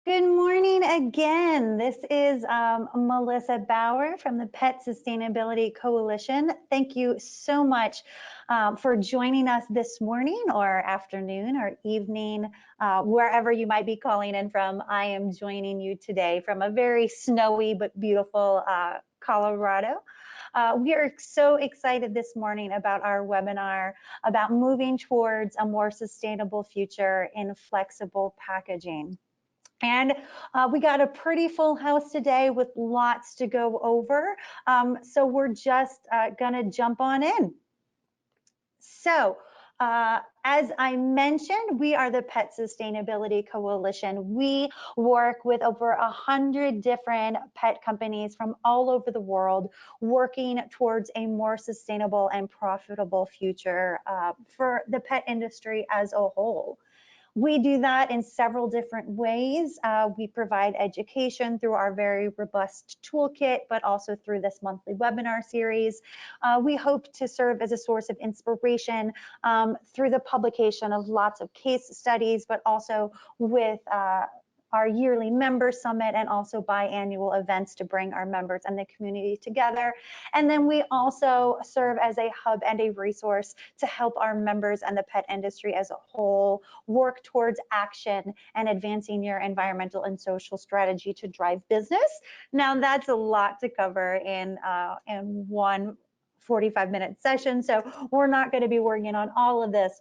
Good morning again. This is Melissa Bauer from the Pet Sustainability Coalition. Thank you so much for joining us this morning or afternoon or evening, wherever you might be calling in from. I am joining you today from a very snowy but beautiful Colorado. We are so excited this morning about our webinar about moving towards a more sustainable future in flexible packaging. And we got a pretty full house today with lots to go over. So we're just gonna jump on in. So as I mentioned, we are the Pet Sustainability Coalition. We work with over 100 different pet companies from all over the world, working towards a more sustainable and profitable future for the pet industry as a whole. We do that in several different ways. We provide education through our very robust toolkit, but also through this monthly webinar series. We hope to serve as a source of inspiration through the publication of lots of case studies, but also with our yearly member summit and also biannual events to bring our members and the community together. And then we also serve as a hub and a resource to help our members and the pet industry as a whole work towards action and advancing your environmental and social strategy to drive business. Now that's a lot to cover in one 45-minute session, so we're not going to be working on all of this.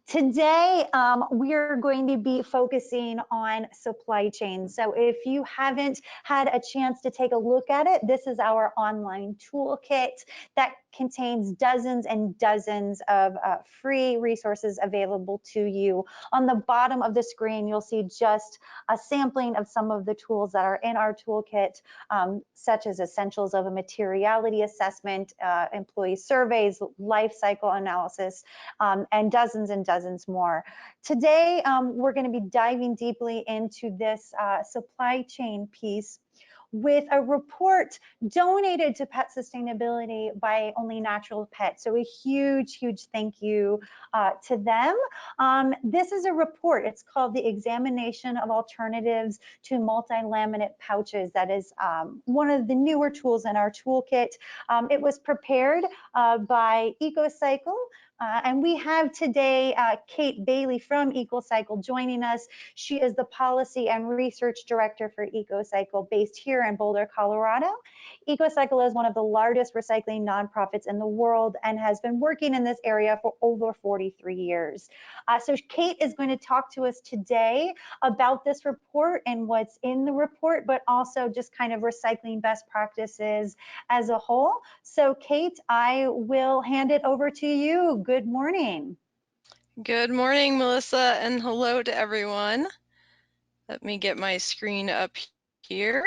Today, we are going to be focusing on supply chain. So if you haven't had a chance to take a look at it, this is our online toolkit that contains dozens and dozens of free resources available to you. On the bottom of the screen, you'll see just a sampling of some of the tools that are in our toolkit, such as essentials of a materiality assessment, employee surveys, life cycle analysis, and dozens more. Today, we're going to be diving deeply into this supply chain piece with a report donated to Pet Sustainability by Only Natural Pets. So a huge thank you to them. This is a report. It's called the Examination of Alternatives to Multi-laminate Pouches. That is one of the newer tools in our toolkit. It was prepared by Ecocycle. And we have today Kate Bailey from Ecocycle joining us. She is the Policy and Research Director for Ecocycle based here in Boulder, Colorado. Ecocycle is one of the largest recycling nonprofits in the world and has been working in this area for over 43 years. So Kate is going to talk to us today about this report and what's in the report, but also just kind of recycling best practices as a whole. So Kate, I will hand it over to you. Good morning. Good morning, Melissa, and hello to everyone. Let me get my screen up here.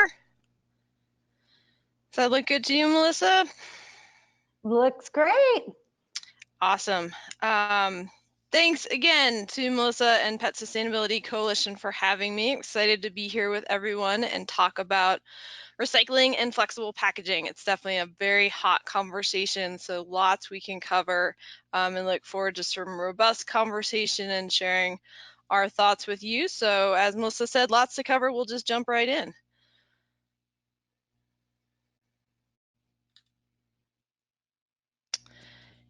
Does that look good to you, Melissa? Looks great. Awesome. Thanks again to Melissa and Pet Sustainability Coalition for having me. Excited to be here with everyone and talk about recycling and flexible packaging. It's definitely a very hot conversation, so lots we can cover, and look forward to some robust conversation and sharing our thoughts with you. So as Melissa said, lots to cover. We'll just jump right in.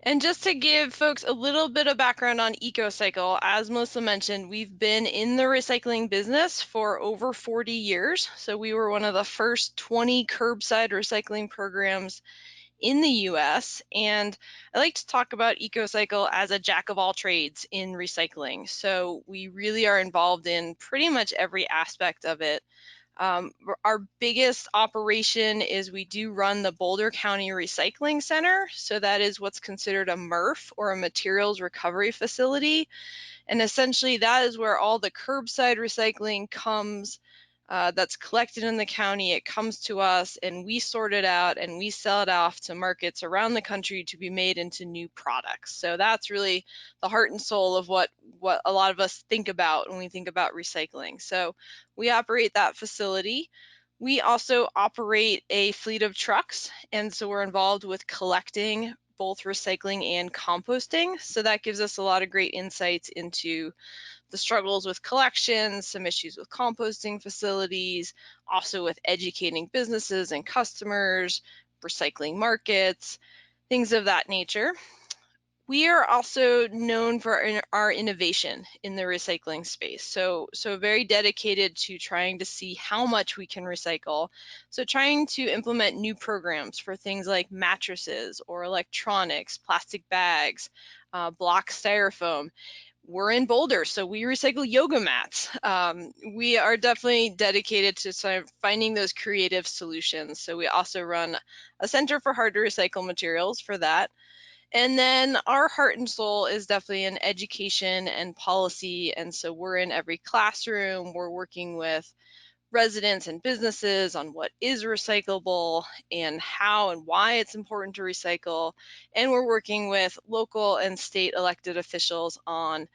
And just to give folks a little bit of background on Ecocycle, as Melissa mentioned, we've been in the recycling business for over 40 years. So we were one of the first 20 curbside recycling programs in the US. And I like to talk about Ecocycle as a jack of all trades in recycling. So we really are involved in pretty much every aspect of it. Our biggest operation is we do run the Boulder County Recycling Center. So that is what's considered a MRF, or a materials recovery facility. And essentially that is where all the curbside recycling comes, that's collected in the county. It comes to us and we sort it out and we sell it off to markets around the country to be made into new products. So that's really the heart and soul of what a lot of us think about when we think about recycling. So we operate that facility. We also operate a fleet of trucks, and so we're involved with collecting both recycling and composting. So that gives us a lot of great insights into the struggles with collections, some issues with composting facilities, also with educating businesses and customers, recycling markets, things of that nature. We are also known for our innovation in the recycling space. So very dedicated to trying to see how much we can recycle. So trying to implement new programs for things like mattresses or electronics, plastic bags, block styrofoam. We're in Boulder, so we recycle yoga mats. We are definitely dedicated to sort of finding those creative solutions. So we also run a Center for Hard to Recycle Materials for that. And then our heart and soul is definitely in education and policy. And so we're in every classroom. We're working with residents and businesses on what is recyclable and how and why it's important to recycle. And we're working with local and state elected officials on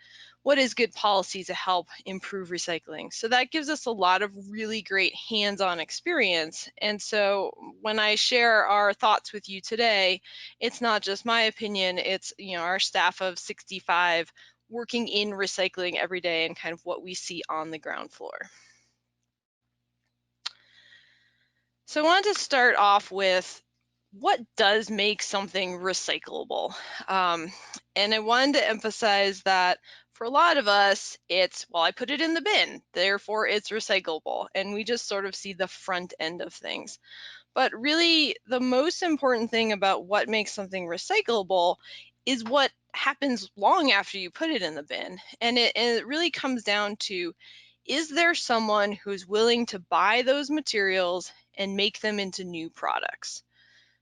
what is good policy to help improve recycling. So that gives us a lot of really great hands-on experience. And so when I share our thoughts with you today, it's not just my opinion, it's our staff of 65 working in recycling every day and kind of what we see on the ground floor. So I wanted to start off with what does make something recyclable? And I wanted to emphasize that for a lot of us, it's, well, I put it in the bin, therefore it's recyclable. And we just sort of see the front end of things. But really, the most important thing about what makes something recyclable is what happens long after you put it in the bin. And it really comes down to, is there someone who's willing to buy those materials and make them into new products?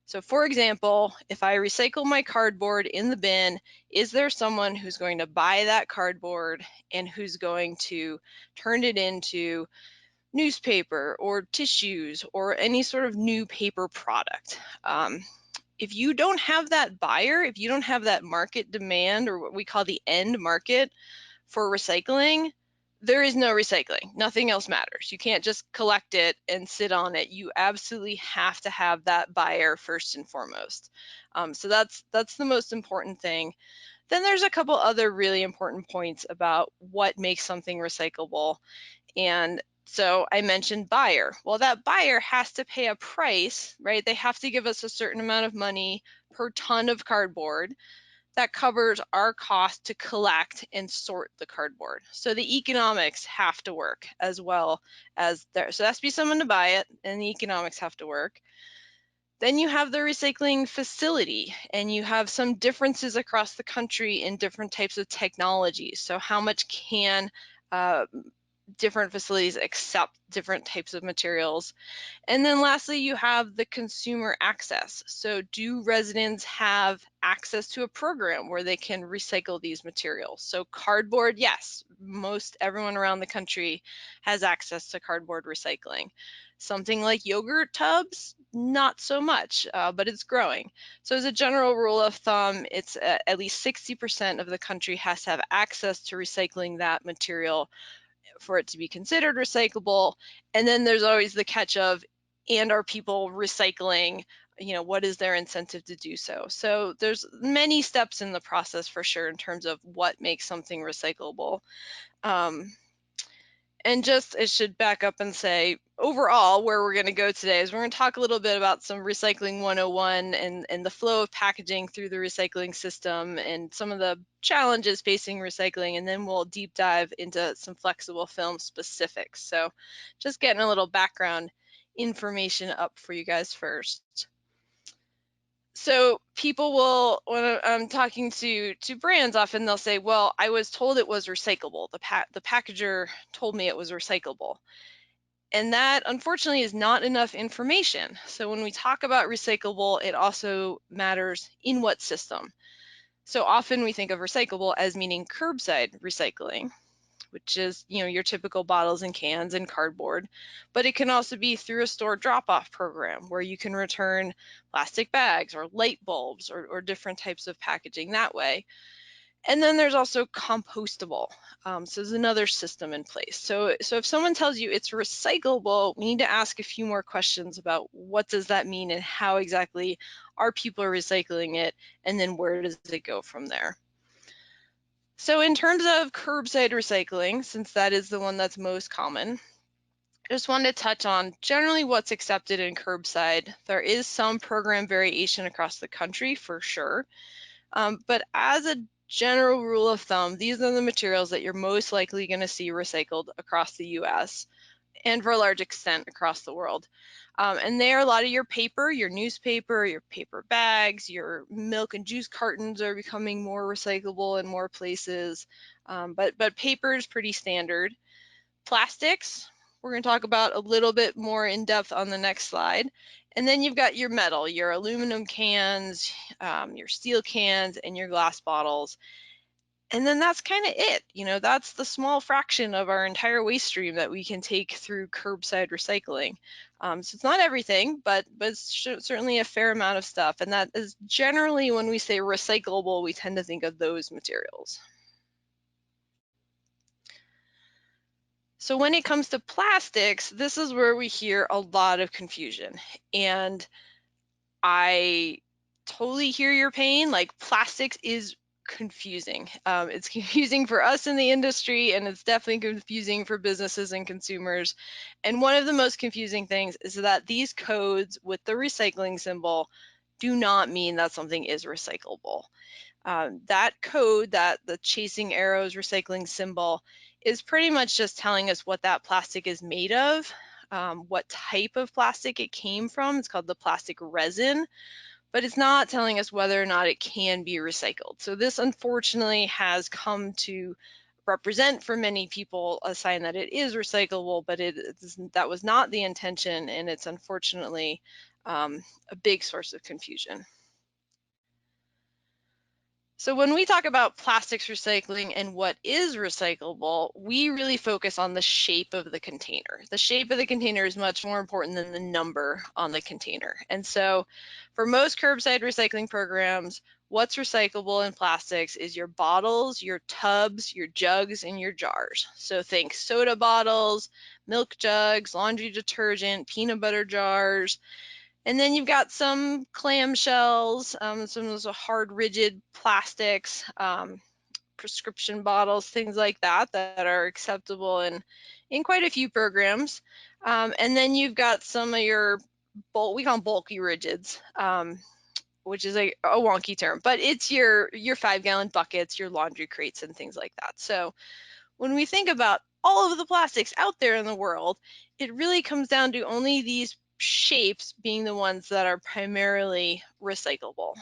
So for example, if I recycle my cardboard in the bin, is there someone who's going to buy that cardboard and who's going to turn it into newspaper or tissues or any sort of new paper product? If you don't have that buyer, if you don't have that market demand, or what we call the end market for recycling, there is no recycling. Nothing else matters. You can't just collect it and sit on it. You absolutely have to have that buyer first and foremost. So that's the most important thing. Then there's a couple other really important points about what makes something recyclable. And so I mentioned buyer. Well, that buyer has to pay a price, right? They have to give us a certain amount of money per ton of cardboard that covers our cost to collect and sort the cardboard. So the economics have to work as well as there. So there has to be someone to buy it, and the economics have to work. Then you have the recycling facility, and you have some differences across the country in different types of technologies. So how much can different facilities accept different types of materials? And then lastly, you have the consumer access. So do residents have access to a program where they can recycle these materials? So cardboard, yes, most everyone around the country has access to cardboard recycling. Something like yogurt tubs, not so much, but it's growing. So as a general rule of thumb, it's at least 60% of the country has to have access to recycling that material for it to be considered recyclable. And then there's always the catch of, and are people recycling? What is their incentive to do so? So there's many steps in the process for sure in terms of what makes something recyclable. And just, it should back up and say, overall, where we're going to go today is we're going to talk a little bit about some recycling 101 and the flow of packaging through the recycling system and some of the challenges facing recycling, and then we'll deep dive into some flexible film specifics. So just getting a little background information up for you guys first. So people will, when I'm talking to brands, often they'll say, well, I was told it was recyclable. The packager told me it was recyclable. And that, unfortunately, is not enough information. So when we talk about recyclable, it also matters in what system. So often we think of recyclable as meaning curbside recycling, which is, your typical bottles and cans and cardboard, but it can also be through a store drop-off program where you can return plastic bags or light bulbs or different types of packaging that way. And then there's also compostable. So there's another system in place. So if someone tells you it's recyclable, we need to ask a few more questions about what does that mean and how exactly are people recycling it, and then where does it go from there? So in terms of curbside recycling, since that is the one that's most common, I just wanted to touch on generally what's accepted in curbside. There is some program variation across the country for sure, but as a general rule of thumb, these are the materials that you're most likely going to see recycled across the US and for a large extent across the world. And they are a lot of your paper, your newspaper, your paper bags, your milk and juice cartons are becoming more recyclable in more places, but paper is pretty standard. Plastics, we're going to talk about a little bit more in depth on the next slide. And then you've got your metal, your aluminum cans, your steel cans, and your glass bottles. And then that's kind of it. You know, that's the small fraction of our entire waste stream that we can take through curbside recycling. So it's not everything, but it's certainly a fair amount of stuff. And that is generally, when we say recyclable, we tend to think of those materials. So when it comes to plastics, this is where we hear a lot of confusion. And I totally hear your pain. Like, plastics is confusing. It's confusing for us in the industry, and it's definitely confusing for businesses and consumers. And one of the most confusing things is that these codes with the recycling symbol do not mean that something is recyclable. That code, that the chasing arrows recycling symbol, is pretty much just telling us what that plastic is made of, what type of plastic it came from. It's called the plastic resin, but it's not telling us whether or not it can be recycled. So this unfortunately has come to represent for many people a sign that it is recyclable, but that was not the intention, and it's unfortunately a big source of confusion. So when we talk about plastics recycling and what is recyclable, we really focus on the shape of the container. The shape of the container is much more important than the number on the container. And so for most curbside recycling programs, what's recyclable in plastics is your bottles, your tubs, your jugs, and your jars. So think soda bottles, milk jugs, laundry detergent, peanut butter jars. And then you've got some clamshells, some of those hard, rigid plastics, prescription bottles, things like that, that are acceptable in quite a few programs. And then you've got some of your we call them bulky rigids, which is a wonky term, but it's your 5-gallon buckets, your laundry crates, and things like that. So when we think about all of the plastics out there in the world, it really comes down to only these shapes being the ones that are primarily recyclable.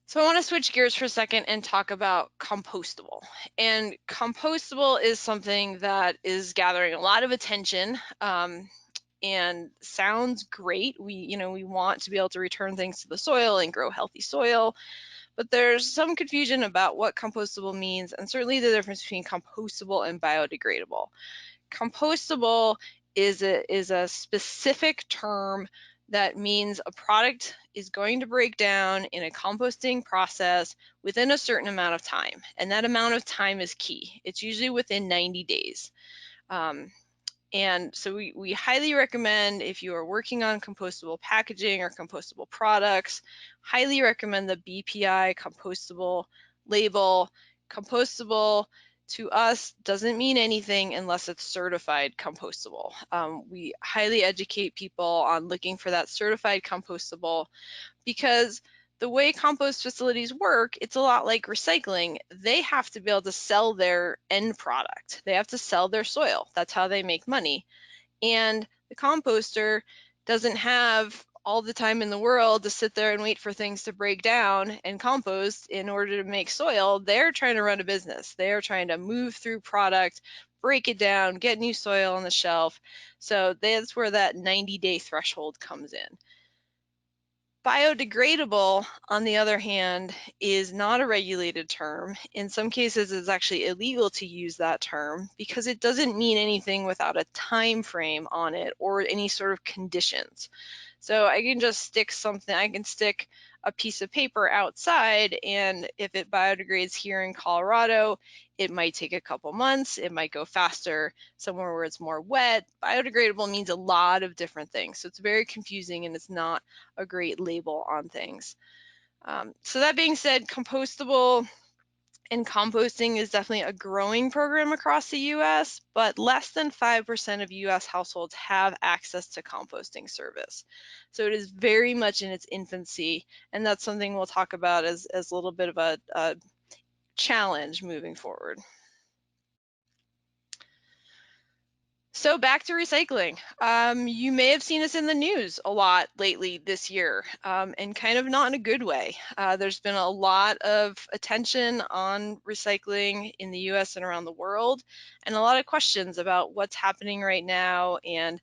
So I want to switch gears for a second and talk about compostable. And compostable is something that is gathering a lot of attention, and sounds great. We want to be able to return things to the soil and grow healthy soil. But there's some confusion about what compostable means, and certainly the difference between compostable and biodegradable. Compostable is a specific term that means a product is going to break down in a composting process within a certain amount of time, and that amount of time is key. It's usually within 90 days. And so we highly recommend, if you are working on compostable packaging or compostable products, highly recommend the BPI compostable label. Compostable to us doesn't mean anything unless it's certified compostable. We highly educate people on looking for that certified compostable, because the way compost facilities work, it's a lot like recycling. They have to be able to sell their end product. They have to sell their soil. That's how they make money. And the composter doesn't have all the time in the world to sit there and wait for things to break down and compost in order to make soil. They're trying to run a business. They're trying to move through product, break it down, get new soil on the shelf. So that's where that 90-day threshold comes in. Biodegradable, on the other hand, is not a regulated term. In some cases, it's actually illegal to use that term because it doesn't mean anything without a time frame on it or any sort of conditions. So I can just stick something, I can stick a piece of paper outside, and if it biodegrades here in Colorado, it might take a couple months, it might go faster somewhere where it's more wet. Biodegradable means a lot of different things, so it's very confusing and it's not a great label on things. So that being said, compostable and composting is definitely a growing program across the US, but less than 5% of US households have access to composting service. So it is very much in its infancy, and that's something we'll talk about as a little bit of a challenge moving forward. So back to recycling. You may have seen us in the news a lot lately this year, and kind of not in a good way. There's been a lot of attention on recycling in the US and around the world, and a lot of questions about what's happening right now, and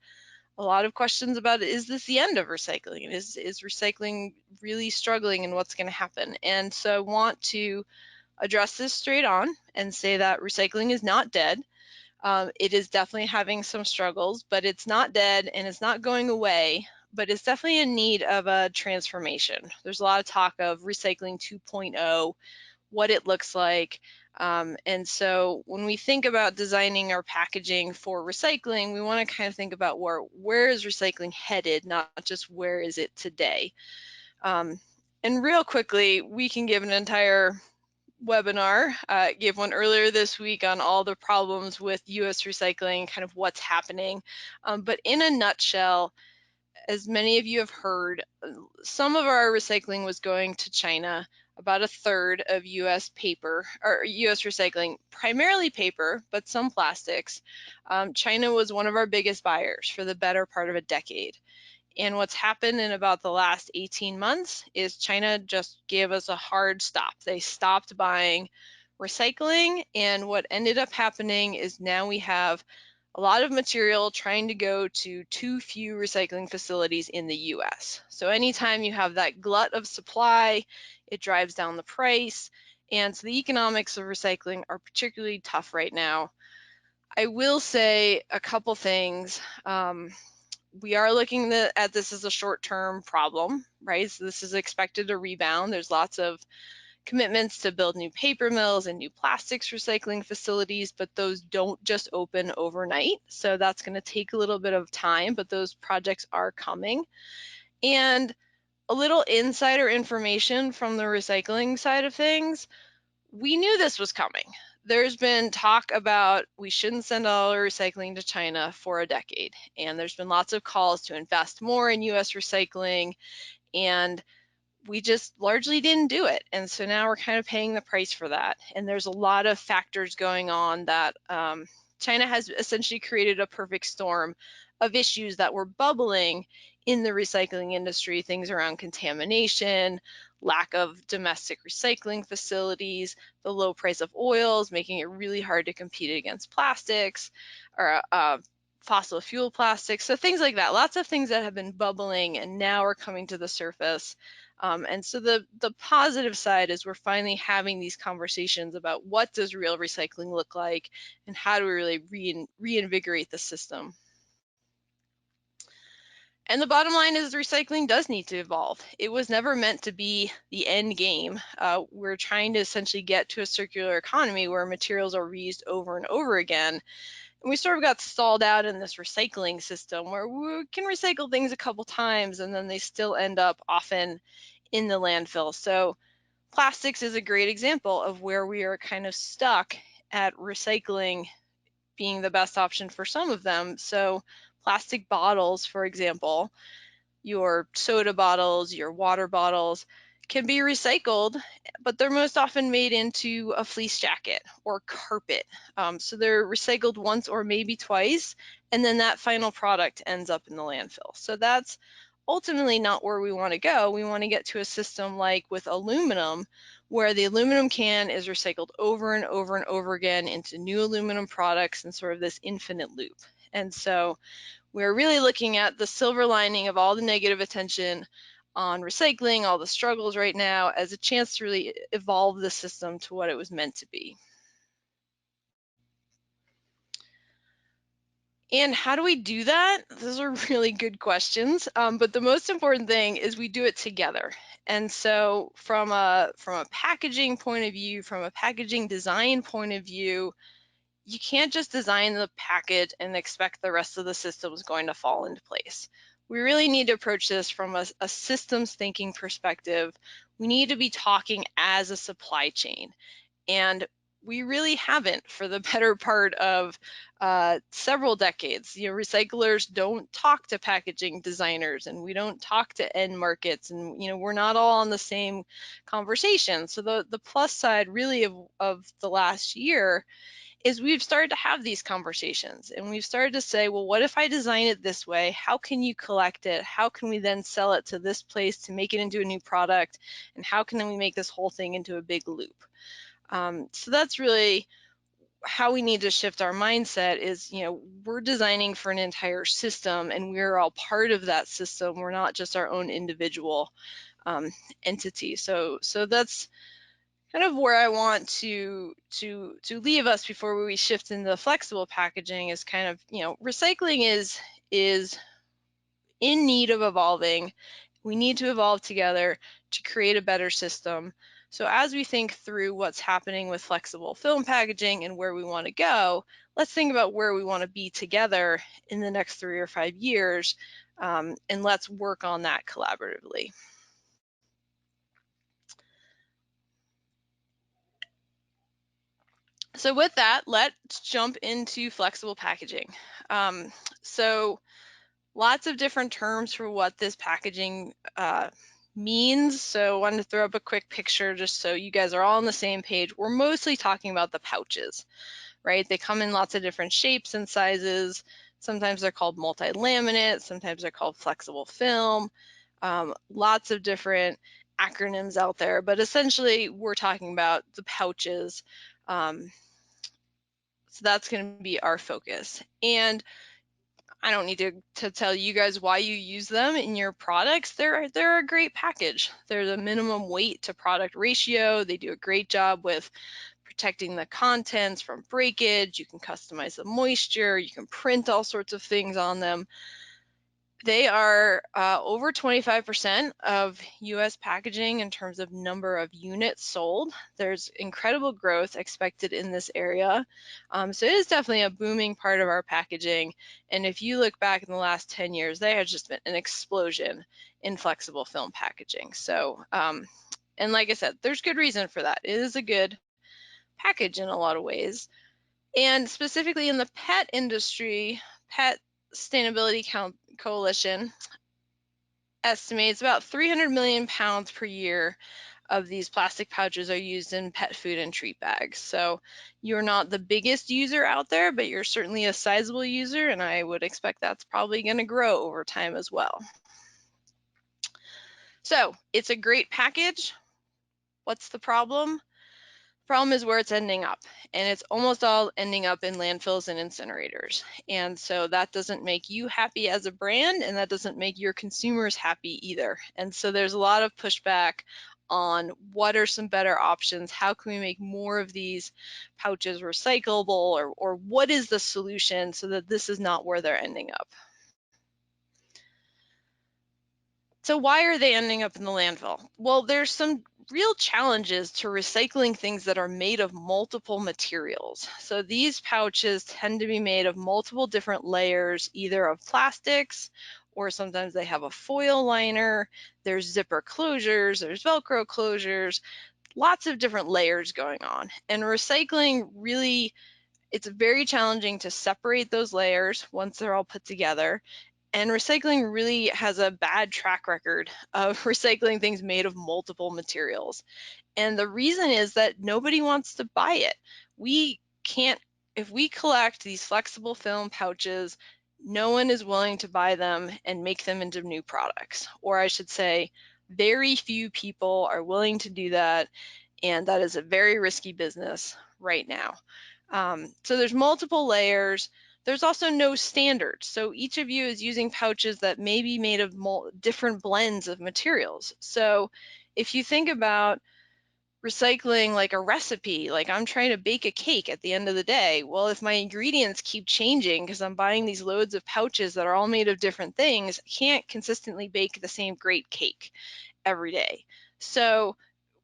a lot of questions about, is this the end of recycling? Is recycling really struggling, and what's going to happen? And so I want to address this straight on and say that recycling is not dead. It is definitely having some struggles, but it's not dead and it's not going away, but it's definitely in need of a transformation. There's a lot of talk of recycling 2.0, what it looks like. And so when we think about designing our packaging for recycling, we want to kind of think about where is recycling headed, not just where is it today. And real quickly, we can give an entire webinar. Gave one earlier this week on all the problems with US recycling, kind of what's happening. But in a nutshell, as many of you have heard, some of our recycling was going to China, about a third of US paper or US recycling, primarily paper, but some plastics. China was one of our biggest buyers for the better part of a decade. And what's happened in about the last 18 months is China just gave us a hard stop. They stopped buying recycling, and what ended up happening is now we have a lot of material trying to go to too few recycling facilities in the US. So anytime you have that glut of supply, it drives down the price. And so the economics of recycling are particularly tough right now. I will say a couple things. We are looking at this as a short-term problem, right? So this is expected to rebound. There's lots of commitments to build new paper mills and new plastics recycling facilities, but those don't just open overnight. So that's going to take a little bit of time, but those projects are coming. And a little insider information from the recycling side of things, we knew this was coming. There's been talk about we shouldn't send all our recycling to China for a decade. And there's been lots of calls to invest more in US recycling, and we just largely didn't do it. And so now we're kind of paying the price for that. And there's a lot of factors going on that China has essentially created a perfect storm of issues that were bubbling in the recycling industry, things around contamination, lack of domestic recycling facilities, the low price of oils, making it really hard to compete against plastics or fossil fuel plastics. So things like that, lots of things that have been bubbling and now are coming to the surface. And so the positive side is we're finally having these conversations about what does real recycling look like and how do we really reinvigorate the system. And the bottom line is recycling does need to evolve. It was never meant to be the end game. We're trying to essentially get to a circular economy where materials are reused over and over again. And we sort of got stalled out in this recycling system where we can recycle things a couple times and then they still end up often in the landfill. So plastics is a great example of where we are kind of stuck at recycling being the best option for some of them. So plastic bottles, for example, your soda bottles, your water bottles can be recycled, but they're most often made into a fleece jacket or carpet. So they're recycled once or maybe twice, and then that final product ends up in the landfill. So that's ultimately not where we want to go. We want to get to a system like with aluminum, where the aluminum can is recycled over and over and over again into new aluminum products and sort of this infinite loop. And so we're really looking at the silver lining of all the negative attention on recycling, all the struggles right now, as a chance to really evolve the system to what it was meant to be. And how do we do that? Those are really good questions. But the most important thing is we do it together. And so from a packaging point of view, from a packaging design point of view, you can't just design the package and expect the rest of the system is going to fall into place. We really need to approach this from a systems thinking perspective we need to be talking as a supply chain. And we really haven't for the better part of several decades. Recyclers don't talk to packaging designers, and we don't talk to end markets, and we're not all on the same conversation. So the plus side really of the last year is we've started to have these conversations, and we've started to say, well, what if I design it this way? How can you collect it? How can we then sell it to this place to make it into a new product? And how can we make this whole thing into a big loop? So that's really how we need to shift our mindset is, we're designing for an entire system, and we're all part of that system. We're not just our own individual entity. So that's kind of where I want to leave us before we shift into flexible packaging is kind of, recycling is in need of evolving. We need to evolve together to create a better system. So as we think through what's happening with flexible film packaging and where we want to go, let's think about where we want to be together in the next 3 or 5 years, and let's work on that collaboratively. So with that, let's jump into flexible packaging. So lots of different terms for what this packaging means. So I wanted to throw up a quick picture just so you guys are all on the same page. We're mostly talking about the pouches, right? They come in lots of different shapes and sizes. Sometimes they're called multi-laminate, sometimes they're called flexible film. Lots of different acronyms out there, but essentially we're talking about the pouches. So that's going to be our focus. And I don't need to tell you guys why you use them in your products. They're a great package. They're the minimum weight to product ratio. They do a great job with protecting the contents from breakage. You can customize the moisture. You can print all sorts of things on them. They are over 25% of US packaging in terms of number of units sold. There's incredible growth expected in this area. So it is definitely a booming part of our packaging. And if you look back in the last 10 years, there has just been an explosion in flexible film packaging. So, and like I said, there's good reason for that. It is a good package in a lot of ways. And specifically in the pet industry, Pet Sustainability Coalition estimates about 300 million pounds per year of these plastic pouches are used in pet food and treat bags. So you're not the biggest user out there, but you're certainly a sizable user, and I would expect that's probably going to grow over time as well. So it's a great package. What's the problem? Problem is where it's ending up, and it's almost all ending up in landfills and incinerators. And so that doesn't make you happy as a brand, and that doesn't make your consumers happy either. And so there's a lot of pushback on what are some better options, how can we make more of these pouches recyclable, or what is the solution so that this is not where they're ending up. So why are they ending up in the landfill? Well, there's some real challenges to recycling things that are made of multiple materials. So these pouches tend to be made of multiple different layers, either of plastics, or sometimes they have a foil liner. There's zipper closures, there's Velcro closures, lots of different layers going on. And recycling really, it's very challenging to separate those layers once they're all put together. And recycling really has a bad track record of recycling things made of multiple materials. And the reason is that nobody wants to buy it. We can't, if we collect these flexible film pouches, no one is willing to buy them and make them into new products. Or I should say, very few people are willing to do that. And that is a very risky business right now. So there's multiple layers. There's also no standard. So each of you is using pouches that may be made of different blends of materials. So if you think about recycling like a recipe, like I'm trying to bake a cake at the end of the day, well, if my ingredients keep changing because I'm buying these loads of pouches that are all made of different things, I can't consistently bake the same great cake every day. So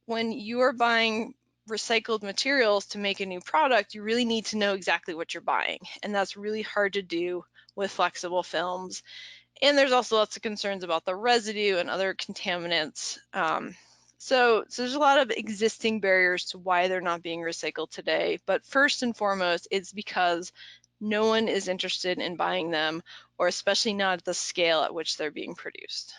when you're buying recycled materials to make a new product, you really need to know exactly what you're buying. And that's really hard to do with flexible films. And there's also lots of concerns about the residue and other contaminants So there's a lot of existing barriers to why they're not being recycled today, but first and foremost, it's because no one is interested in buying them, or especially not at the scale at which they're being produced.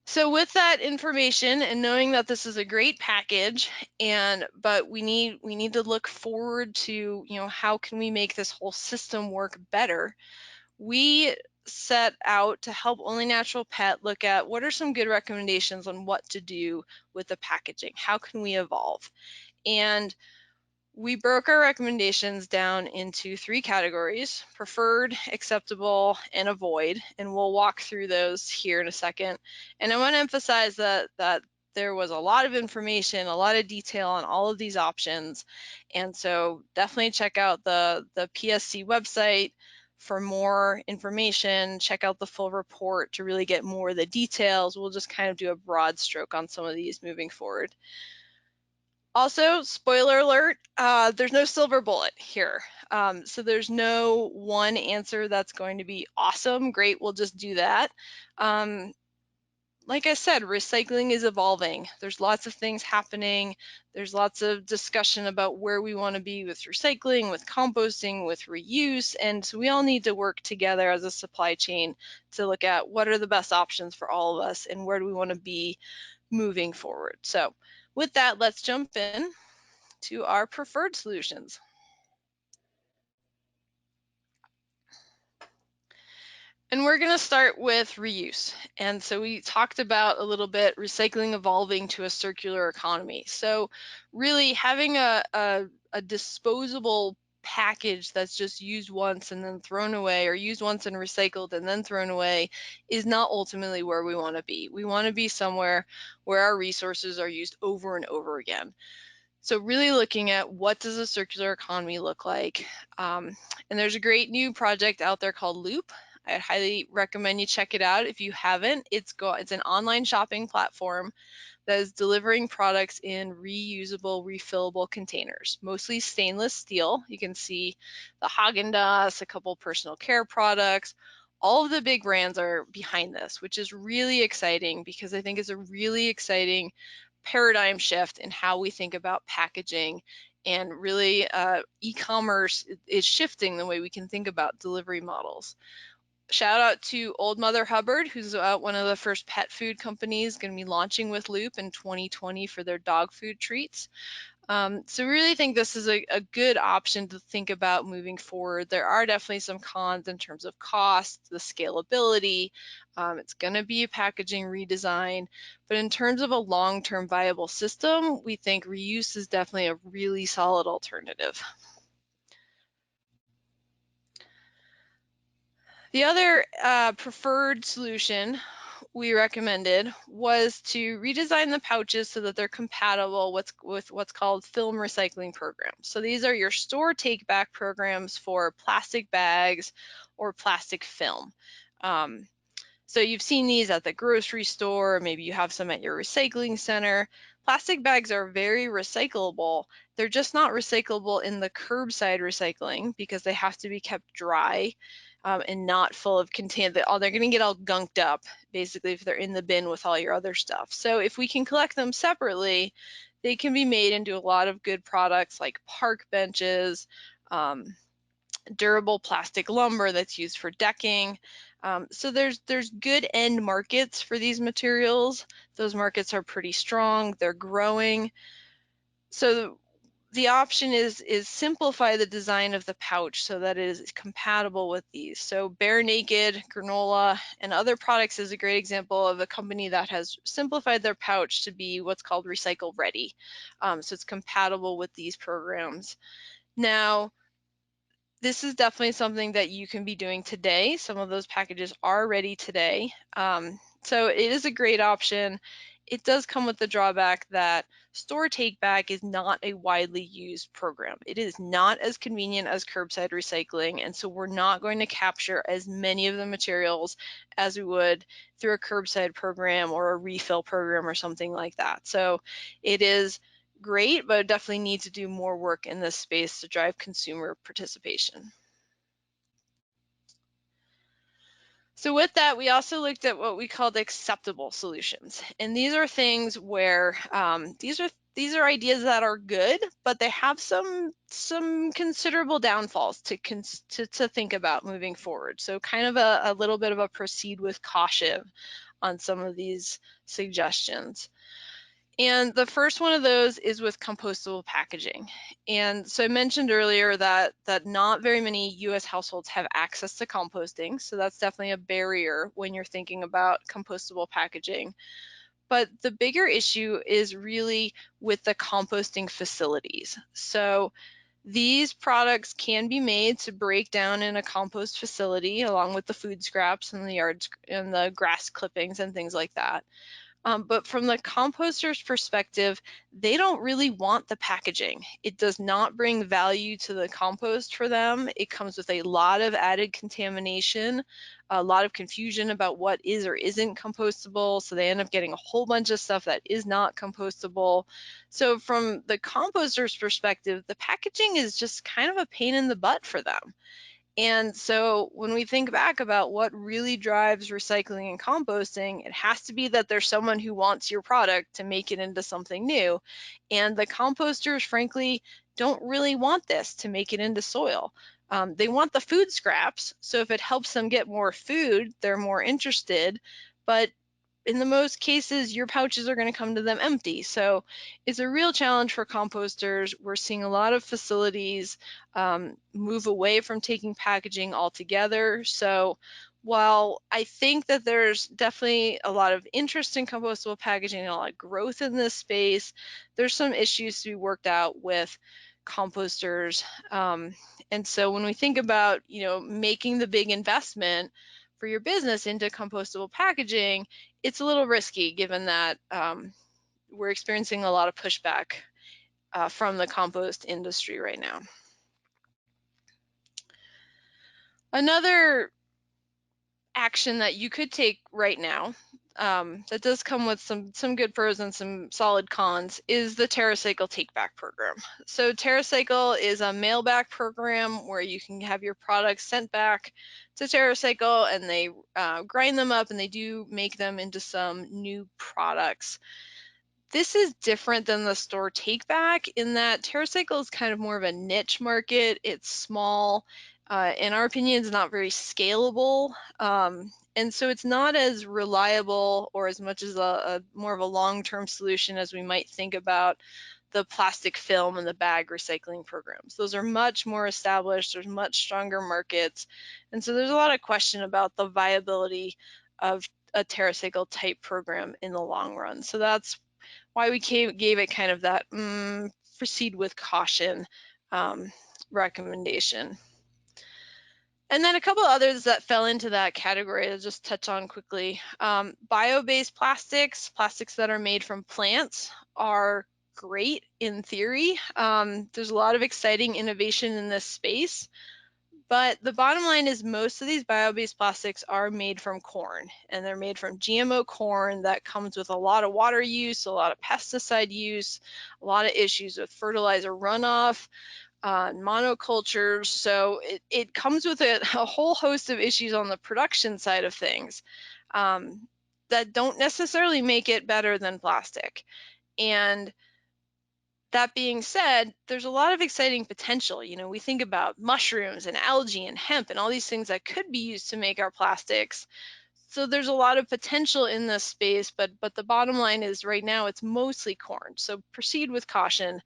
So with that information and knowing that this is a great package, but we need to look forward to, how can we make this whole system work better? We set out to help Only Natural Pet look at what are some good recommendations on what to do with the packaging. How can we evolve? And we broke our recommendations down into 3 categories: preferred, acceptable, and avoid. And we'll walk through those here in a second. And I want to emphasize that there was a lot of information, a lot of detail on all of these options. And so definitely check out the PSC website for more information. Check out the full report to really get more of the details. We'll just kind of do a broad stroke on some of these moving forward. Also, spoiler alert, there's no silver bullet here. So there's no one answer that's going to be awesome, great, we'll just do that. Like I said, recycling is evolving. There's lots of things happening. There's lots of discussion about where we want to be with recycling, with composting, with reuse. And so we all need to work together as a supply chain to look at what are the best options for all of us and where do we want to be moving forward. So with that, let's jump in to our preferred solutions. And we're going to start with reuse. And so we talked about a little bit recycling evolving to a circular economy. So really having a disposable package that's just used once and then thrown away, or used once and recycled and then thrown away, is not ultimately where we want to be. We want to be somewhere where our resources are used over and over again. So really looking at what does a circular economy look like. And there's a great new project out there called Loop. I highly recommend you check it out if you haven't. It's an online shopping platform that is delivering products in reusable, refillable containers, mostly stainless steel. You can see the Haagen-Dazs, a couple personal care products. All of the big brands are behind this, which is really exciting because I think it's a really exciting paradigm shift in how we think about packaging, and really e-commerce is shifting the way we can think about delivery models. Shout out to Old Mother Hubbard, who's one of the first pet food companies going to be launching with Loop in 2020 for their dog food treats. So really think this is a good option to think about moving forward. There are definitely some cons in terms of cost, the scalability. It's going to be a packaging redesign, but in terms of a long-term viable system, we think reuse is definitely a really solid alternative. The other preferred solution we recommended was to redesign the pouches so that they're compatible with what's called film recycling programs. So these are your store take back programs for plastic bags or plastic film. So you've seen these at the grocery store, maybe you have some at your recycling center. Plastic bags are very recyclable. They're just not recyclable in the curbside recycling because they have to be kept dry and not full of they're going to get all gunked up basically if they're in the bin with all your other stuff. So if we can collect them separately, they can be made into a lot of good products like park benches, durable plastic lumber that's used for decking. So there's good end markets for these materials. Those markets are pretty strong. They're growing. So the option is simplify the design of the pouch so that it is compatible with these. So Bare Naked, Granola, and other products is a great example of a company that has simplified their pouch to be what's called recycle ready. So it's compatible with these programs. Now, this is definitely something that you can be doing today. Some of those packages are ready today. So it is a great option. It does come with the drawback that store take back is not a widely used program. It is not as convenient as curbside recycling, and so we're not going to capture as many of the materials as we would through a curbside program or a refill program or something like that. So it is great, but definitely need to do more work in this space to drive consumer participation. So with that, we also looked at what we called acceptable solutions, and these are things where these are ideas that are good, but they have some considerable downfalls to think about moving forward. So kind of a little bit of a proceed with caution on some of these suggestions. And the first one of those is with compostable packaging. And so I mentioned earlier that not very many US households have access to composting. So that's definitely a barrier when you're thinking about compostable packaging. But the bigger issue is really with the composting facilities. So these products can be made to break down in a compost facility along with the food scraps and the yards and the grass clippings and things like that. But from the composter's perspective, they don't really want the packaging. It does not bring value to the compost for them. It comes with a lot of added contamination, a lot of confusion about what is or isn't compostable. So they end up getting a whole bunch of stuff that is not compostable. So from the composter's perspective, the packaging is just kind of a pain in the butt for them. And so when we think back about what really drives recycling and composting, it has to be that there's someone who wants your product to make it into something new. And the composters, frankly, don't really want this to make it into soil. They want the food scraps. So if it helps them get more food, they're more interested. But in the most cases, your pouches are going to come to them empty. So it's a real challenge for composters. We're seeing a lot of facilities move away from taking packaging altogether. So while I think that there's definitely a lot of interest in compostable packaging and a lot of growth in this space, there's some issues to be worked out with composters. And so when we think about, making the big investment for your business into compostable packaging, it's a little risky given that we're experiencing a lot of pushback from the compost industry right now. Another action that you could take right now that does come with some good pros and some solid cons is the TerraCycle take back program. So TerraCycle is a mail back program where you can have your products sent back to TerraCycle and they grind them up and they do make them into some new products. This is different than the store take back in that TerraCycle is kind of more of a niche market. It's small. In our opinion, it's not very scalable. And so it's not as reliable or as much as a more of a long-term solution as we might think about the plastic film and the bag recycling programs. Those are much more established. There's much stronger markets. And so there's a lot of question about the viability of a TerraCycle type program in the long run. So that's why we gave it kind of that proceed with caution recommendation. And then a couple others that fell into that category to just touch on quickly. Bio-based plastics that are made from plants are great in theory. There's a lot of exciting innovation in this space. But the bottom line is most of these bio-based plastics are made from corn, and they're made from GMO corn that comes with a lot of water use, a lot of pesticide use, a lot of issues with fertilizer runoff, monocultures. So it comes with a whole host of issues on the production side of things that don't necessarily make it better than plastic. And that being said, there's a lot of exciting potential. We think about mushrooms and algae and hemp and all these things that could be used to make our plastics. So there's a lot of potential in this space, but the bottom line is right now it's mostly corn. So proceed with caution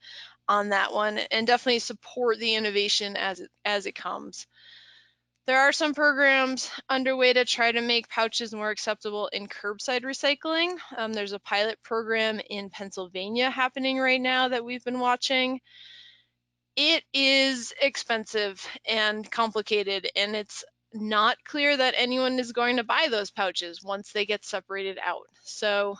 on that one and definitely support the innovation as it comes. There are some programs underway to try to make pouches more acceptable in curbside recycling. There's a pilot program in Pennsylvania happening right now that we've been watching. It is expensive and complicated, and it's not clear that anyone is going to buy those pouches once they get separated out. So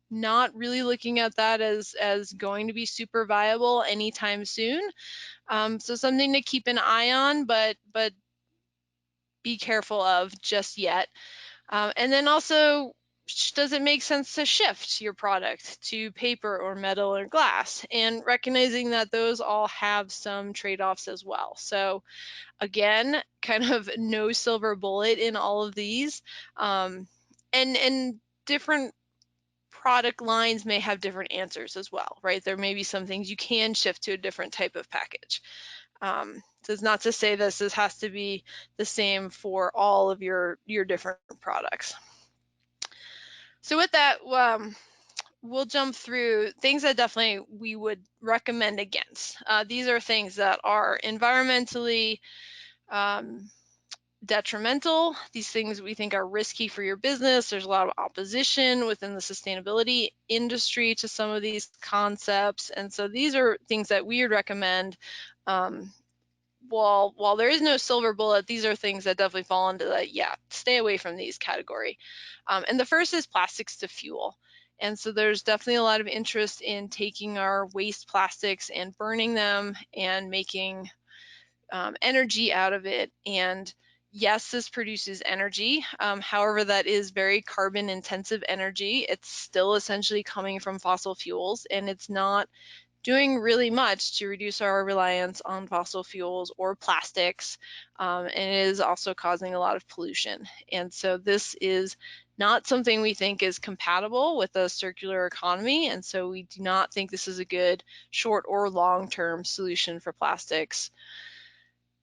not really looking at that as going to be super viable anytime soon. So something to keep an eye on, but be careful of just yet. And then also does it make sense to shift your product to paper or metal or glass? And recognizing that those all have some trade-offs as well. So again, kind of no silver bullet in all of these. And different product lines may have different answers as well, right? There may be some things you can shift to a different type of package. So it's not to say this has to be the same for all of your different products. So with that, we'll jump through things that definitely we would recommend against. These are things that are environmentally detrimental. These things we think are risky for your business. There's a lot of opposition within the sustainability industry to some of these concepts. And so these are things that we would recommend. While there is no silver bullet, these are things that definitely fall into the, stay away from these category. And the first is plastics to fuel. And so there's definitely a lot of interest in taking our waste plastics and burning them and making energy out of it. And yes, this produces energy. However, that is very carbon intensive energy. It's still essentially coming from fossil fuels, and it's not doing really much to reduce our reliance on fossil fuels or plastics, and it is also causing a lot of pollution. And so this is not something we think is compatible with a circular economy, and so we do not think this is a good short or long-term solution for plastics.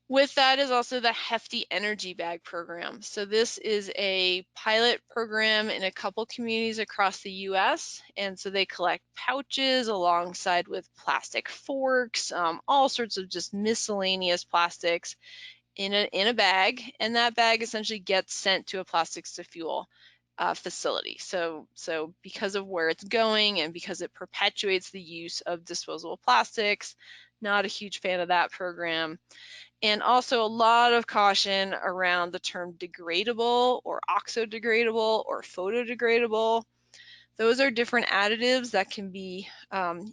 With that is also the Hefty Energy Bag Program. So this is a pilot program in a couple communities across the US. And so they collect pouches alongside with plastic forks, all sorts of just miscellaneous plastics in a bag. And that bag essentially gets sent to a plastics to fuel facility. So because of where it's going and because it perpetuates the use of disposable plastics, not a huge fan of that program. And also a lot of caution around the term degradable or oxo-degradable or photodegradable. Those are different additives that can be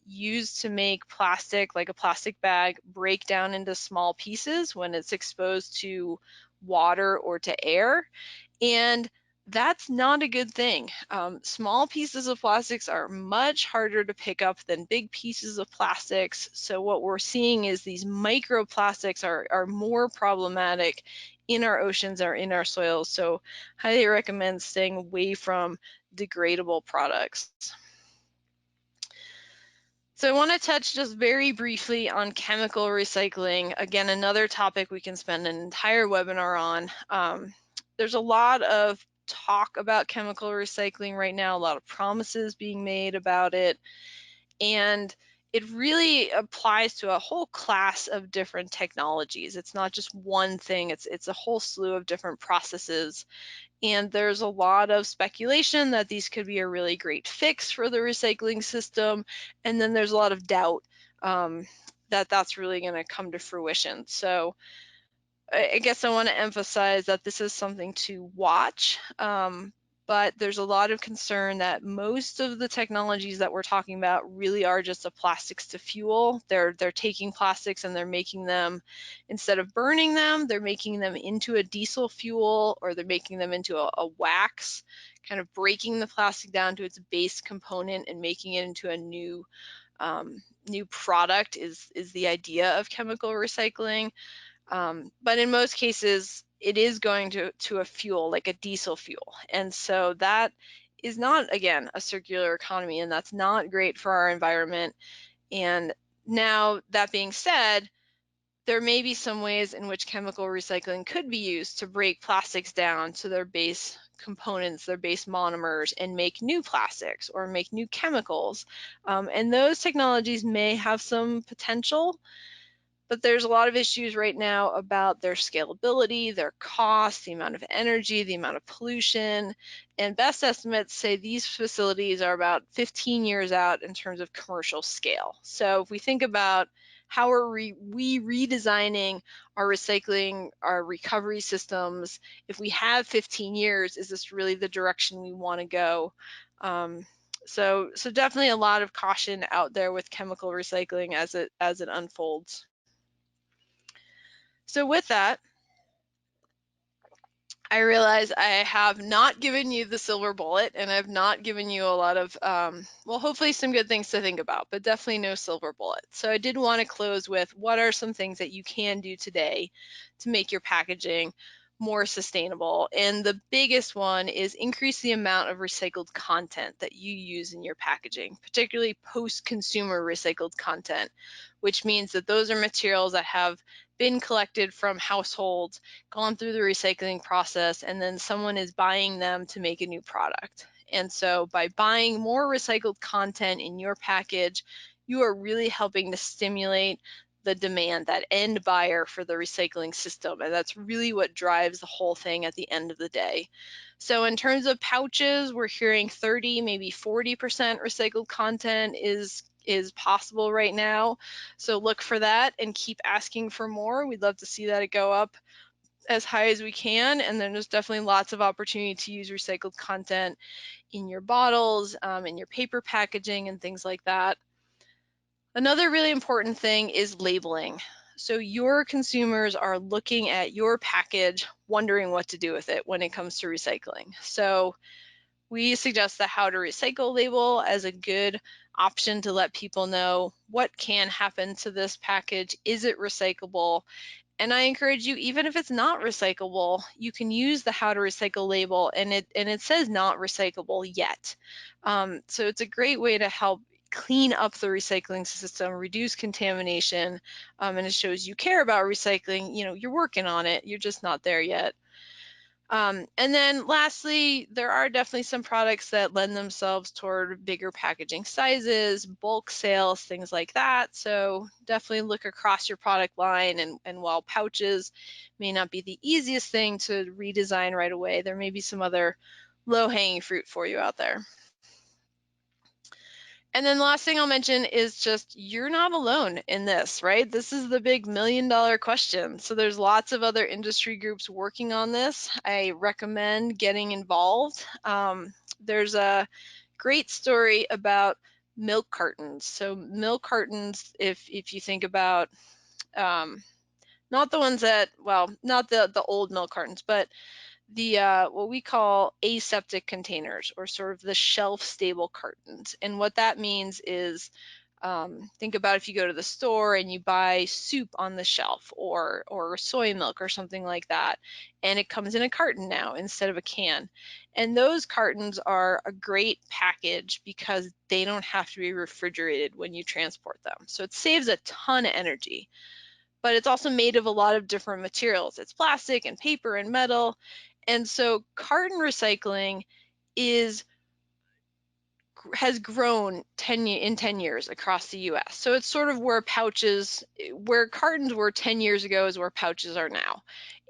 used to make plastic, like a plastic bag, break down into small pieces when it's exposed to water or to air. And that's not a good thing. Small pieces of plastics are much harder to pick up than big pieces of plastics. So what we're seeing is these microplastics are more problematic in our oceans or in our soils. So highly recommend staying away from degradable products. So I want to touch just very briefly on chemical recycling. Again, another topic we can spend an entire webinar on. There's a lot of talk about chemical recycling right now, a lot of promises being made about it, and it really applies to a whole class of different technologies. It's not just one thing, it's a whole slew of different processes. And there's a lot of speculation that these could be a really great fix for the recycling system. And then there's a lot of doubt that that's really going to come to fruition. So I guess I want to emphasize that this is something to watch, but there's a lot of concern that most of the technologies that we're talking about really are just a plastics to fuel. They're taking plastics and they're making them, instead of burning them, they're making them into a diesel fuel, or they're making them into a wax, kind of breaking the plastic down to its base component and making it into a new product is the idea of chemical recycling. But in most cases, it is going to a fuel, like a diesel fuel. And so that is not, again, a circular economy, and that's not great for our environment. And now, that being said, there may be some ways in which chemical recycling could be used to break plastics down to their base components, their base monomers, and make new plastics or make new chemicals. And those technologies may have some potential, but there's a lot of issues right now about their scalability, their cost, the amount of energy, the amount of pollution, and best estimates say these facilities are about 15 years out in terms of commercial scale. So if we think about how are we redesigning our recycling, our recovery systems, if we have 15 years, is this really the direction we want to go? So definitely a lot of caution out there with chemical recycling as it unfolds. So with that, I realize I have not given you the silver bullet, and I've not given you a lot of, well, hopefully some good things to think about, but definitely no silver bullet. So I did want to close with what are some things that you can do today to make your packaging more sustainable. And the biggest one is increase the amount of recycled content that you use in your packaging, particularly post-consumer recycled content, which means that those are materials that have been collected from households, gone through the recycling process, and then someone is buying them to make a new product. And so by buying more recycled content in your package, you are really helping to stimulate the demand, that end buyer for the recycling system. And that's really what drives the whole thing at the end of the day. So in terms of pouches, we're hearing 30, maybe 40% recycled content is possible right now. So look for that and keep asking for more. We'd love to see that go up as high as we can. And then there's definitely lots of opportunity to use recycled content in your bottles, in your paper packaging and things like that. Another really important thing is labeling. So your consumers are looking at your package, wondering what to do with it when it comes to recycling. So we suggest the How to Recycle label as a good option to let people know what can happen to this package. Is it recyclable? And I encourage you, even if it's not recyclable, you can use the How to Recycle label, and it says not recyclable yet. So it's a great way to help clean up the recycling system, reduce contamination, and it shows you care about recycling. You know, you're working on it, you're just not there yet. And then lastly, there are definitely some products that lend themselves toward bigger packaging sizes, bulk sales, things like that. So definitely look across your product line. And while pouches may not be the easiest thing to redesign right away, there may be some other low-hanging fruit for you out there. And then the last thing I'll mention is just you're not alone in this, right? This is the big $1 million question. So there's lots of other industry groups working on this. I recommend getting involved. There's a great story about milk cartons. So milk cartons, if you think about not the ones that, well, not the old milk cartons, but the what we call aseptic containers, or sort of the shelf stable cartons. And what that means is, think about if you go to the store and you buy soup on the shelf, or soy milk or something like that, and it comes in a carton now instead of a can. And those cartons are a great package because they don't have to be refrigerated when you transport them. So it saves a ton of energy. But it's also made of a lot of different materials. It's plastic and paper and metal. And so carton recycling has grown in 10 years across the US. So it's sort of where cartons were 10 years ago is where pouches are now.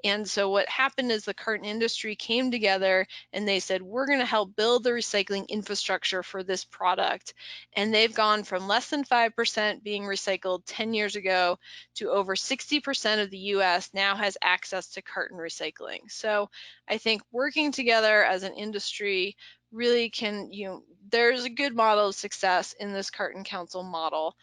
And so what happened is the carton industry came together and they said, we're going to help build the recycling infrastructure for this product. And they've gone from less than 5% being recycled 10 years ago to over 60% of the US now has access to carton recycling. So I think working together as an industry really can, there's a good model of success in this Carton Council model.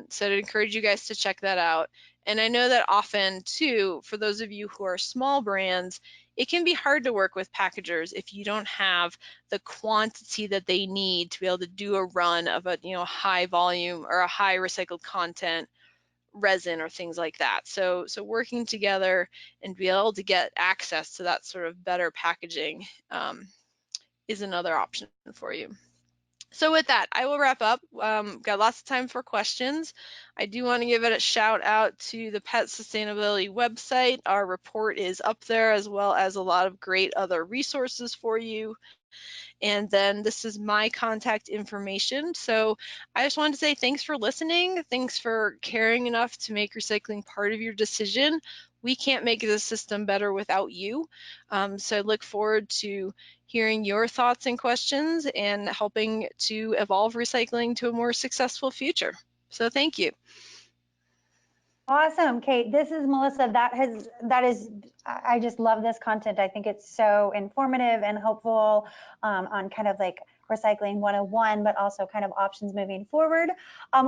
So I'd encourage you guys to check that out. And I know that often too, for those of you who are small brands, it can be hard to work with packagers if you don't have the quantity that they need to be able to do a run of a high volume or a high recycled content resin or things like that. So working together and be able to get access to that sort of better packaging is another option for you. So with that, I will wrap up. Got lots of time for questions. I do want to give it a shout out to the Pet Sustainability website. Our report is up there, as well as a lot of great other resources for you. And then this is my contact information. So I just wanted to say thanks for listening. Thanks for caring enough to make recycling part of your decision. We can't make the system better without you. So I look forward to hearing your thoughts and questions and helping to evolve recycling to a more successful future. So thank you. Awesome, Kate. This is Melissa. I just love this content. I think it's so informative and helpful on kind of like recycling 101, but also kind of options moving forward.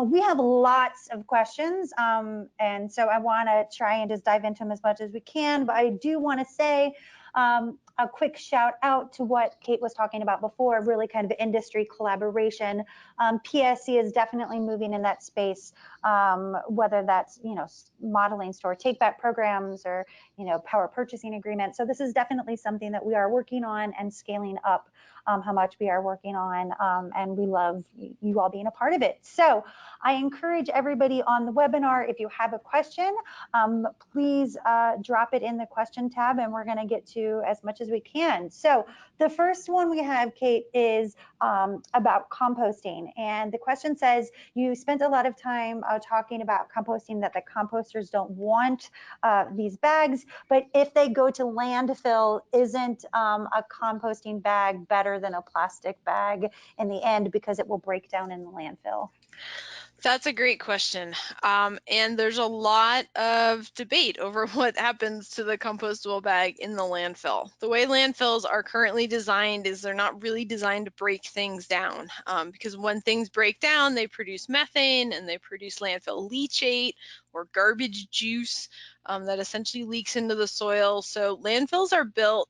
We have lots of questions, and so I want to try and just dive into them as much as we can. But I do want to say a quick shout out to what Kate was talking about before, really kind of industry collaboration. PSC is definitely moving in that space, whether that's, modeling store take-back programs or, power purchasing agreements. So this is definitely something that we are working on and scaling up how much we are working on, and we love you all being a part of it. So I encourage everybody on the webinar, if you have a question, please drop it in the question tab, and we're going to get to as much as we can. So the first one we have, Kate, is about composting. And the question says, you spent a lot of time talking about composting, that the composters don't want these bags, but if they go to landfill, isn't a composting bag better than a plastic bag in the end because it will break down in the landfill? That's a great question. And there's a lot of debate over what happens to the compostable bag in the landfill. The way landfills are currently designed is they're not really designed to break things down, because when things break down, they produce methane and they produce landfill leachate or garbage juice that essentially leaks into the soil. So landfills are built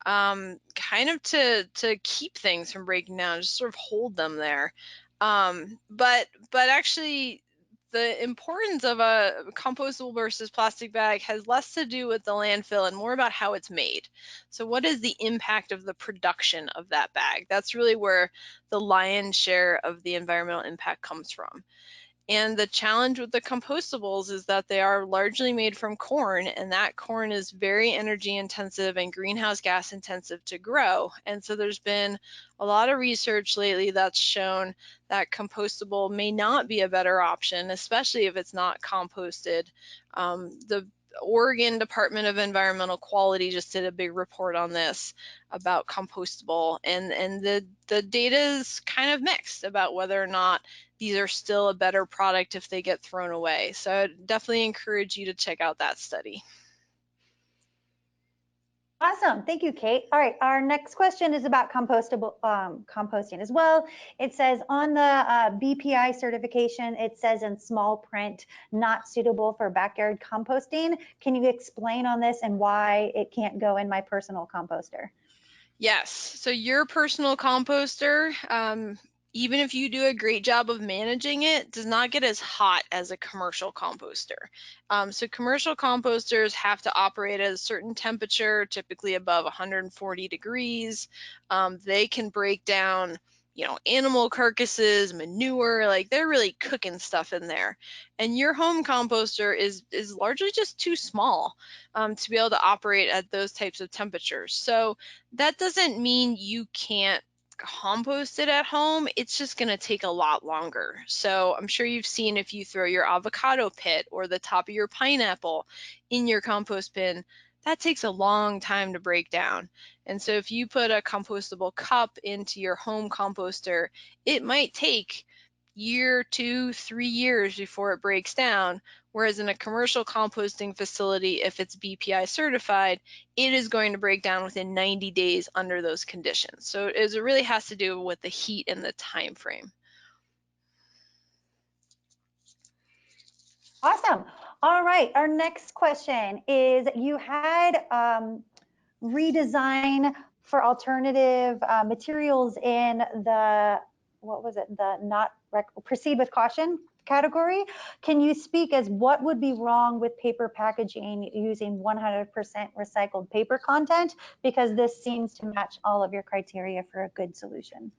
kind of to keep things from breaking down, just sort of hold them there. But actually the importance of a compostable versus plastic bag has less to do with the landfill and more about how it's made. So what is the impact of the production of that bag? That's really where the lion's share of the environmental impact comes from. And the challenge with the compostables is that they are largely made from corn, and that corn is very energy intensive and greenhouse gas intensive to grow. And so there's been a lot of research lately that's shown that compostable may not be a better option, especially if it's not composted. The Oregon Department of Environmental Quality just did a big report on this about compostable, and the data is kind of mixed about whether or not these are still a better product if they get thrown away. So I'd definitely encourage you to check out that study. Awesome. Thank you, Kate. All right. Our next question is about compostable composting as well. It says on the BPI certification, it says in small print, not suitable for backyard composting. Can you explain on this and why it can't go in my personal composter? Yes. So your personal composter, even if you do a great job of managing it, does not get as hot as a commercial composter. So commercial composters have to operate at a certain temperature, typically above 140 degrees. They can break down, animal carcasses, manure, like they're really cooking stuff in there. And your home composter is largely just too small to be able to operate at those types of temperatures. So that doesn't mean you can't compost it at home. It's just going to take a lot longer. So I'm sure you've seen if you throw your avocado pit or the top of your pineapple in your compost bin, that takes a long time to break down. And so if you put a compostable cup into your home composter, it might take year, 2, 3 years before it breaks down. Whereas in a commercial composting facility, if it's BPI certified, it is going to break down within 90 days under those conditions. So it really has to do with the heat and the time frame. Awesome. All right. Our next question is, you had redesign for alternative materials in the, what was it, the not proceed with caution category. Can you speak as what would be wrong with paper packaging using 100% recycled paper content? Because this seems to match all of your criteria for a good solution.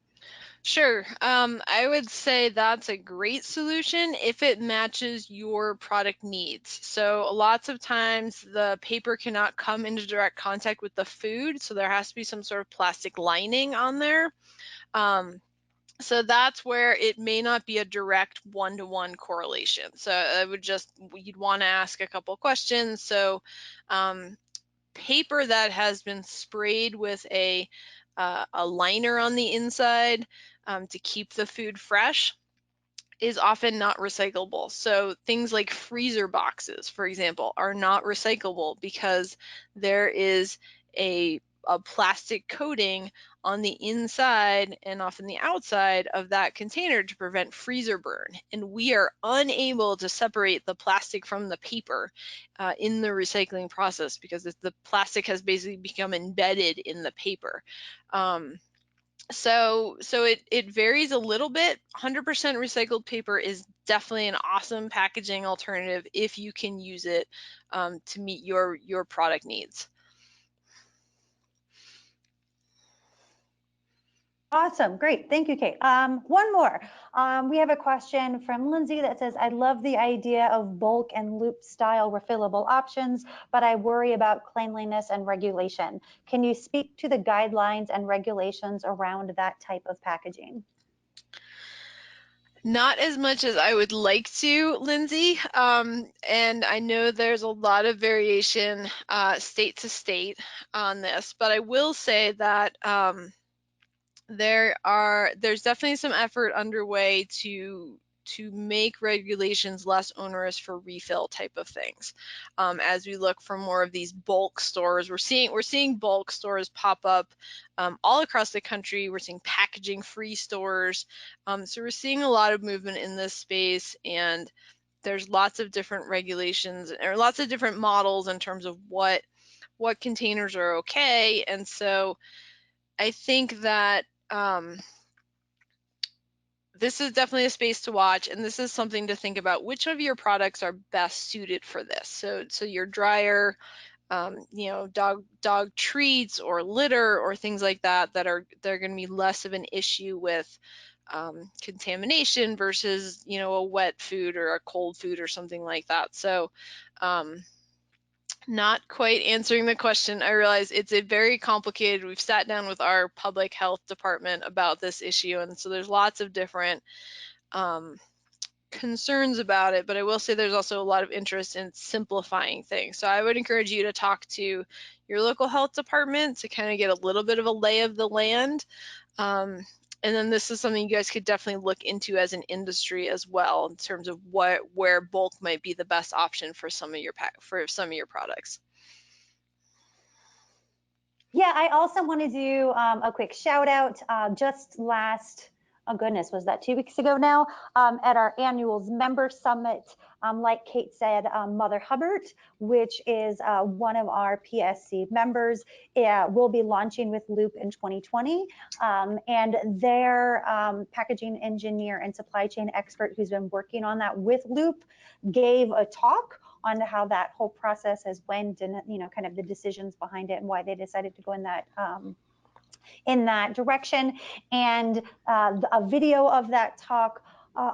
Sure. I would say that's a great solution if it matches your product needs. So lots of times the paper cannot come into direct contact with the food, so there has to be some sort of plastic lining on there. So that's where it may not be a direct one-to-one correlation. So I would you'd want to ask a couple questions. So paper that has been sprayed with a liner on the inside to keep the food fresh is often not recyclable. So things like freezer boxes, for example, are not recyclable because there is a a plastic coating on the inside and often the outside of that container to prevent freezer burn. And we are unable to separate the plastic from the paper in the recycling process because the plastic has basically become embedded in the paper. So it varies a little bit. 100% recycled paper is definitely an awesome packaging alternative if you can use it to meet your product needs. Awesome. Great. Thank you, Kate. One more. We have a question from Lindsay that says, I love the idea of bulk and loop style refillable options, but I worry about cleanliness and regulation. Can you speak to the guidelines and regulations around that type of packaging? Not as much as I would like to, Lindsay. And I know there's a lot of variation state to state on this, but I will say that there's definitely some effort underway to make regulations less onerous for refill type of things. As we look for more of these bulk stores, we're seeing bulk stores pop up all across the country. We're seeing packaging free stores. So we're seeing a lot of movement in this space, and there's lots of different regulations or lots of different models in terms of what containers are okay. And so I think that this is definitely a space to watch, and this is something to think about. Which of your products are best suited for this? So your dryer, dog treats or litter or things like that they're going to be less of an issue with contamination versus a wet food or a cold food or something like that. So not quite answering the question. I realize it's a very complicated. We've sat down with our public health department about this issue, and so there's lots of different concerns about it, but I will say there's also a lot of interest in simplifying things. So I would encourage you to talk to your local health department to kind of get a little bit of a lay of the land. And then this is something you guys could definitely look into as an industry as well in terms of where bulk might be the best option for some of your products. Yeah, I also want to do a quick shout out. Just last, oh goodness, was that 2 weeks ago now, at our annuals member summit, like Kate said, Mother Hubbard, which is one of our PSC members, will be launching with Loop in 2020. And their packaging engineer and supply chain expert who's been working on that with Loop gave a talk on how that whole process has went and kind of the decisions behind it and why they decided to go in that direction. And a video of that talk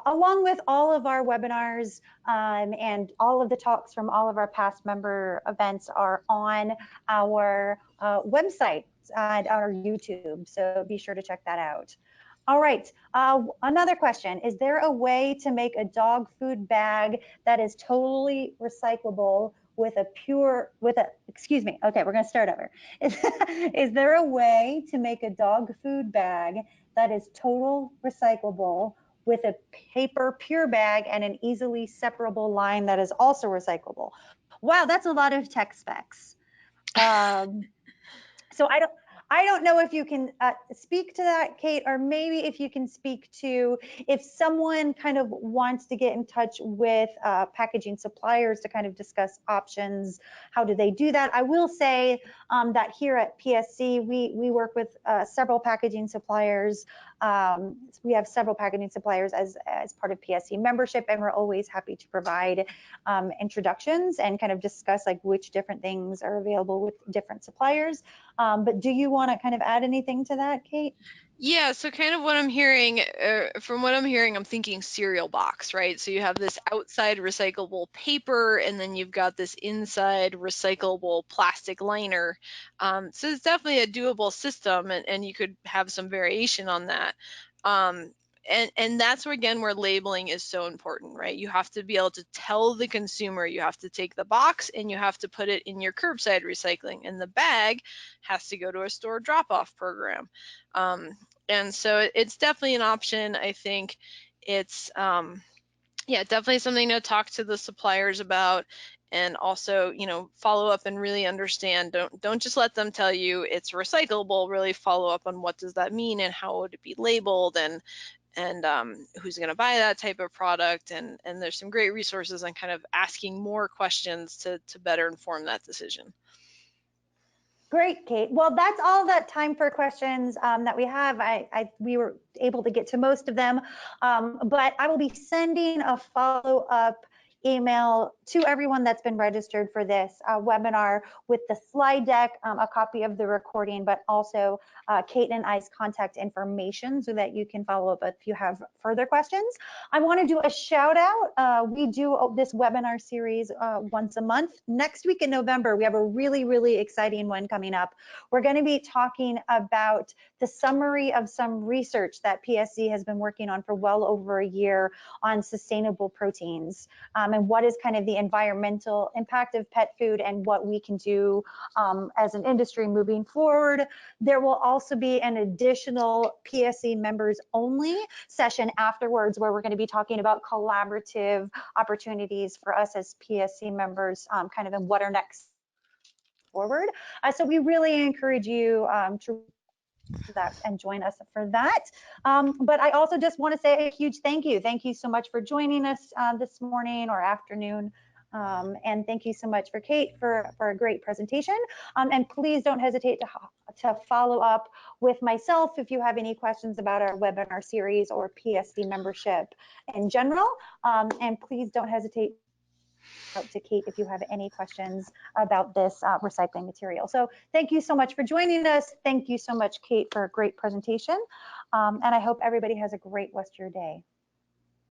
along with all of our webinars and all of the talks from all of our past member events are on our website and our YouTube. So be sure to check that out. All right, another question. Is there a way to make a dog food bag that is totally recyclable excuse me, okay, we're gonna start over. Is there a way to make a dog food bag that is total recyclable with a paper pure bag and an easily separable line that is also recyclable? Wow, that's a lot of tech specs. So I don't know if you can speak to that, Kate, or maybe if you can speak to if someone kind of wants to get in touch with packaging suppliers to kind of discuss options, how do they do that? I will say that here at PSC, we work with several packaging suppliers. We have several packaging suppliers as part of PSC membership, and we're always happy to provide introductions and kind of discuss like which different things are available with different suppliers. But do you want to kind of add anything to that, Kate? Yeah, so kind of what I'm hearing, from what I'm hearing, I'm thinking cereal box, right? So you have this outside recyclable paper, and then you've got this inside recyclable plastic liner. So it's definitely a doable system, and you could have some variation on that. And that's where, again, where labeling is so important, right? You have to be able to tell the consumer, you have to take the box and you have to put it in your curbside recycling, and the bag has to go to a store drop-off program. And so it's definitely an option. I think it's Yeah, definitely something to talk to the suppliers about, and also, follow up and really understand. Don't just let them tell you it's recyclable. Really follow up on what does that mean and how would it be labeled, and who's going to buy that type of product. And there's some great resources on kind of asking more questions to better inform that decision. Great, Kate. Well, that's all the time for questions that we have. We were able to get to most of them, but I will be sending a follow-up email to everyone that's been registered for this webinar with the slide deck, a copy of the recording, but also Kate and I's contact information so that you can follow up if you have further questions. I want to do a shout out. We do this webinar series once a month. Next week in November, we have a really, really exciting one coming up. We're going to be talking about the summary of some research that PSC has been working on for well over a year on sustainable proteins, and what is kind of the environmental impact of pet food and what we can do as an industry moving forward. There will also be an additional PSC members only session afterwards where we're going to be talking about collaborative opportunities for us as PSC members, kind of in what are next forward. So we really encourage you to that and join us for that. But I also just want to say a huge thank you. Thank you so much for joining us this morning or afternoon. And thank you so much for Kate for a great presentation. And please don't hesitate to follow up with myself if you have any questions about our webinar series or PSC membership in general. And please don't hesitate out to Kate if you have any questions about this recycling material. So thank you so much for joining us. Thank you so much, Kate, for a great presentation. And I hope everybody has a great rest of your day.